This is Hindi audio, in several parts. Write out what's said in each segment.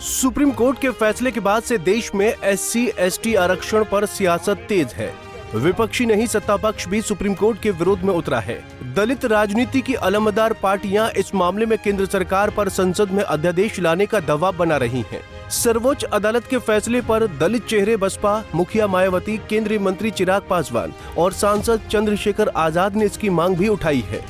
सुप्रीम कोर्ट के फैसले के बाद से देश में SC/ST आरक्षण पर सियासत तेज है। विपक्षी नहीं सत्ता पक्ष भी सुप्रीम कोर्ट के विरोध में उतरा है। दलित राजनीति की अलमदार पार्टियां इस मामले में केंद्र सरकार पर संसद में अध्यादेश लाने का दबाव बना रही हैं। सर्वोच्च अदालत के फैसले पर दलित चेहरे बसपा मुखिया मायावती, केंद्रीय मंत्री चिराग पासवान और सांसद चंद्रशेखर आजाद ने इसकी मांग भी उठाई है,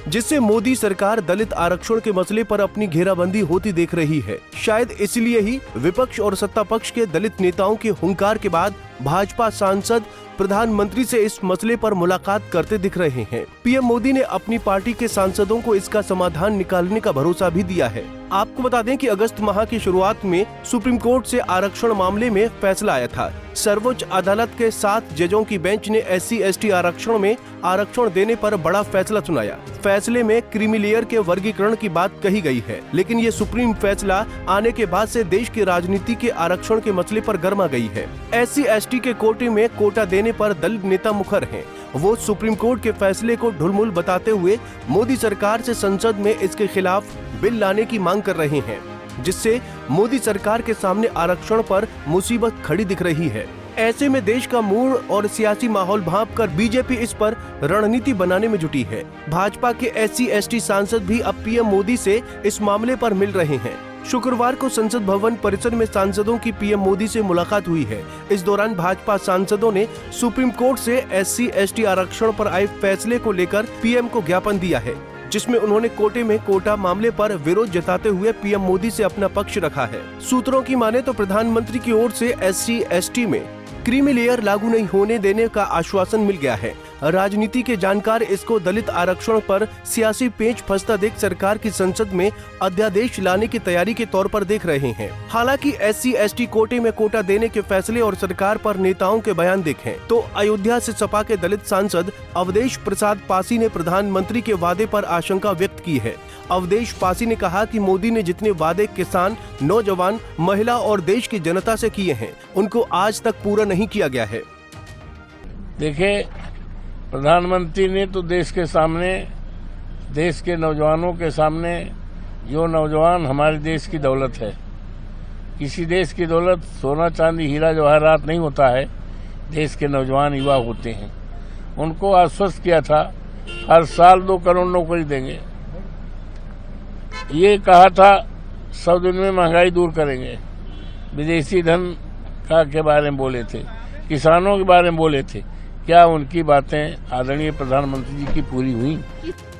जिससे मोदी सरकार दलित आरक्षण के मसले पर अपनी घेराबंदी होती देख रही है। शायद इसलिए ही विपक्ष और सत्ता पक्ष के दलित नेताओं के हुंकार के बाद भाजपा सांसद प्रधानमंत्री से इस मसले पर मुलाकात करते दिख रहे हैं। पीएम मोदी ने अपनी पार्टी के सांसदों को इसका समाधान निकालने का भरोसा भी दिया है। आपको बता दें कि अगस्त माह की शुरुआत में सुप्रीम कोर्ट से आरक्षण मामले में फैसला आया था। सर्वोच्च अदालत के 7 जजों की बेंच ने SC/ST आरक्षण में आरक्षण देने पर बड़ा फैसला सुनाया। फैसले में क्रीमी लेयर के वर्गीकरण की बात कही गई है, लेकिन ये सुप्रीम फैसला आने के बाद से देश की राजनीति के आरक्षण के मसले पर गर्मा गई है। SC/ST के कोटे में कोटा देने पर दलित नेता मुखर हैं। वो सुप्रीम कोर्ट के फैसले को ढुलमुल बताते हुए मोदी सरकार से संसद में इसके खिलाफ बिल लाने की मांग कर रहे हैं, जिससे मोदी सरकार के सामने आरक्षण पर मुसीबत खड़ी दिख रही है। ऐसे में देश का मूड और सियासी माहौल भांपकर बीजेपी इस पर रणनीति बनाने में जुटी है। भाजपा के SC/ST सांसद भी अब पीएम मोदी से इस मामले पर मिल रहे हैं। शुक्रवार को संसद भवन परिसर में सांसदों की पीएम मोदी से मुलाकात हुई है। इस दौरान भाजपा सांसदों ने सुप्रीम कोर्ट से SC/ST आरक्षण पर आए फैसले को लेकर पीएम को ज्ञापन दिया है, जिसमें उन्होंने कोटे में कोटा मामले पर विरोध जताते हुए पीएम मोदी से अपना पक्ष रखा है। सूत्रों की माने तो प्रधानमंत्री की ओर से SC/ST में क्रीमी लेयर लागू नहीं होने देने का आश्वासन मिल गया है। राजनीति के जानकार इसको दलित आरक्षण पर सियासी पेंच फंसता देख सरकार की संसद में अध्यादेश लाने की तैयारी के तौर पर देख रहे हैं। हालांकि SC/ST कोटे में कोटा देने के फैसले और सरकार पर नेताओं के बयान देखें तो अयोध्या से सपा के दलित सांसद अवधेश प्रसाद पासी ने प्रधानमंत्री के वादे पर आशंका व्यक्त की है। अवधेश पासी ने कहा कि मोदी ने जितने वादे किसान, नौजवान, महिला और देश की जनता से किए हैं, उनको आज तक पूरा नहीं किया गया है। देखिए, प्रधानमंत्री ने तो देश के सामने, देश के नौजवानों के सामने, जो नौजवान हमारे देश की दौलत है, किसी देश की दौलत सोना चांदी हीरा जवाहरात नहीं होता है, देश के नौजवान युवा होते हैं। उनको आश्वस्त किया था हर साल 2 करोड़ नौकरी देंगे। ये कहा था 100 दिन में महंगाई दूर करेंगे। विदेशी धन के बारे में बोले थे, किसानों के बारे में बोले थे। क्या उनकी बातें आदरणीय प्रधानमंत्री जी की पूरी हुई?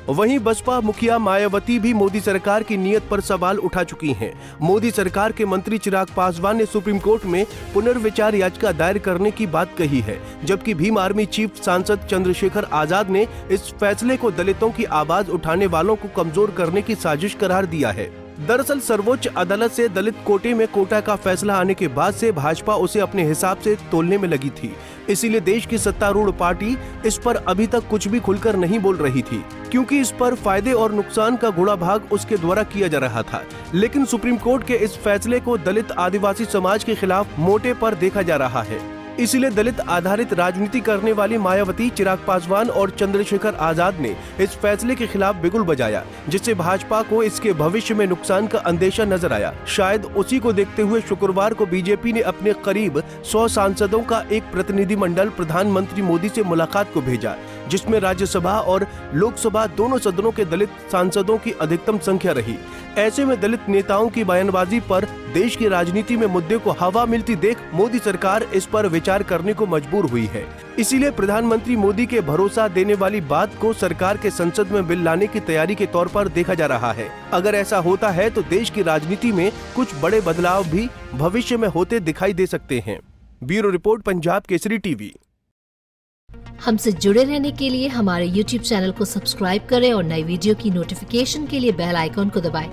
वहीं बसपा मुखिया मायावती भी मोदी सरकार की नीयत पर सवाल उठा चुकी हैं। मोदी सरकार के मंत्री चिराग पासवान ने सुप्रीम कोर्ट में पुनर्विचार याचिका दायर करने की बात कही है, जबकि भीम आर्मी चीफ सांसद चंद्रशेखर आजाद ने इस फैसले को दलितों की आवाज उठाने वालों को कमजोर करने की साजिश करार दिया है। दरअसल सर्वोच्च अदालत से दलित कोटे में कोटा का फैसला आने के बाद से भाजपा उसे अपने हिसाब से तोलने में लगी थी। इसीलिए देश की सत्तारूढ़ पार्टी इस पर अभी तक कुछ भी खुलकर नहीं बोल रही थी, क्योंकि इस पर फायदे और नुकसान का गुणा भाग उसके द्वारा किया जा रहा था। लेकिन सुप्रीम कोर्ट के इस फैसले को दलित आदिवासी समाज के खिलाफ मोटे पर देखा जा रहा है। इसीलिए दलित आधारित राजनीति करने वाली मायावती, चिराग पासवान और चंद्रशेखर आजाद ने इस फैसले के खिलाफ बिगुल बजाया, जिससे भाजपा को इसके भविष्य में नुकसान का अंदेशा नजर आया। शायद उसी को देखते हुए शुक्रवार को बीजेपी ने अपने करीब 100 सांसदों का एक प्रतिनिधिमंडल प्रधानमंत्री मोदी से मुलाकात को भेजा, जिसमें राज्यसभा और लोकसभा दोनों सदनों के दलित सांसदों की अधिकतम संख्या रही। ऐसे में दलित नेताओं की बयानबाजी पर देश की राजनीति में मुद्दे को हवा मिलती देख मोदी सरकार इस पर विचार करने को मजबूर हुई है। इसीलिए प्रधानमंत्री मोदी के भरोसा देने वाली बात को सरकार के संसद में बिल लाने की तैयारी के तौर पर देखा जा रहा है। अगर ऐसा होता है तो देश की राजनीति में कुछ बड़े बदलाव भी भविष्य में होते दिखाई दे सकते हैं। Bureau report, Punjab Kesari TV. हमसे जुड़े रहने के लिए हमारे YouTube चैनल को सब्सक्राइब करें और नई वीडियो की नोटिफिकेशन के लिए बेल आइकॉन को दबाएं।